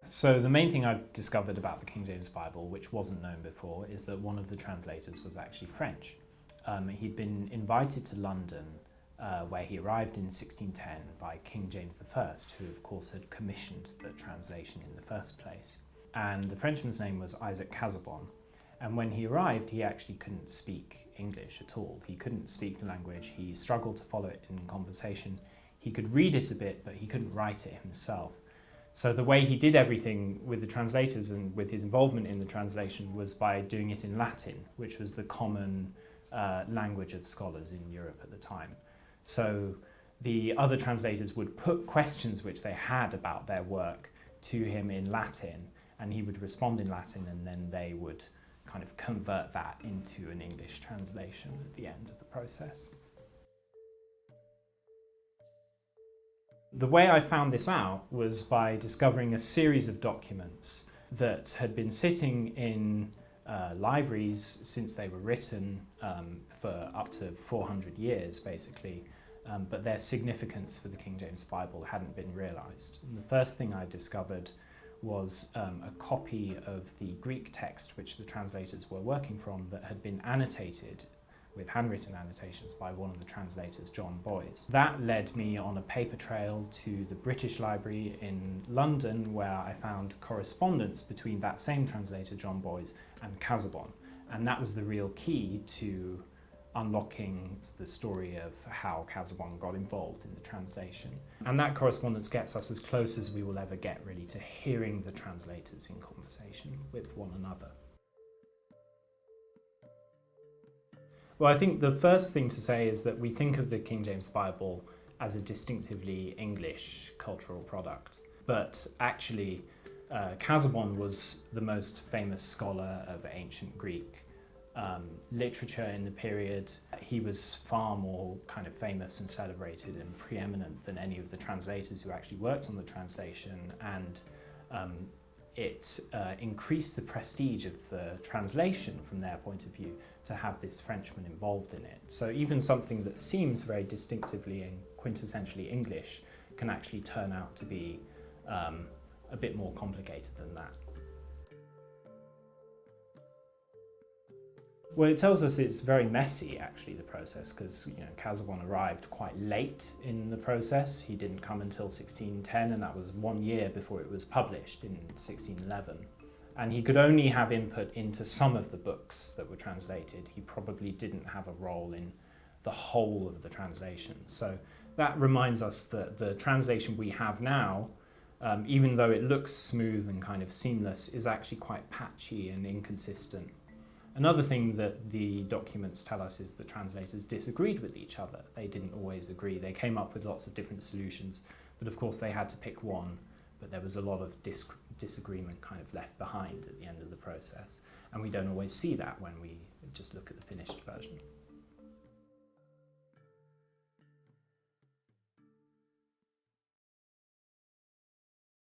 So the main thing I've discovered about the King James Bible, which wasn't known before, is that one of the translators was actually French. He'd been invited to London, where he arrived in 1610 by King James I, who of course had commissioned the translation in the first place. And the Frenchman's name was Isaac Casaubon. And when he arrived, he actually couldn't speak English at all. He couldn't speak the language. He struggled to follow it in conversation. He could read it a bit, but he couldn't write it himself. So the way he did everything with the translators and with his involvement in the translation was by doing it in Latin, which was the common language of scholars in Europe at the time. So the other translators would put questions which they had about their work to him in Latin, and he would respond in Latin, and then they would kind of convert that into an English translation at the end of the process. The way I found this out was by discovering a series of documents that had been sitting in libraries since they were written for up to 400 years, basically, but their significance for the King James Bible hadn't been realised. And the first thing I discovered was a copy of the Greek text which the translators were working from that had been annotated with handwritten annotations by one of the translators, John Boys. That led me on a paper trail to the British Library in London, where I found correspondence between that same translator, John Boys, and Casaubon. And that was the real key to unlocking the story of how Casaubon got involved in the translation. And that correspondence gets us as close as we will ever get, really, to hearing the translators in conversation with one another. Well, I think the first thing to say is that we think of the King James Bible as a distinctively English cultural product. But actually, Casaubon was the most famous scholar of ancient Greek literature in the period. He was far more kind of famous and celebrated and preeminent than any of the translators who actually worked on the translation, and it increased the prestige of the translation from their point of view to have this Frenchman involved in it. So even something that seems very distinctively and quintessentially English can actually turn out to be a bit more complicated than that. Well, it tells us it's very messy, actually, the process, because Casaubon arrived quite late in the process. He didn't come until 1610, and that was 1 year before it was published in 1611. And he could only have input into some of the books that were translated. He probably didn't have a role in the whole of the translation. So that reminds us that the translation we have now, even though it looks smooth and kind of seamless, is actually quite patchy and inconsistent. Another thing that the documents tell us is that translators disagreed with each other. They didn't always agree. They came up with lots of different solutions, but of course they had to pick one. But there was a lot of disagreement kind of left behind at the end of the process. And we don't always see that when we just look at the finished version.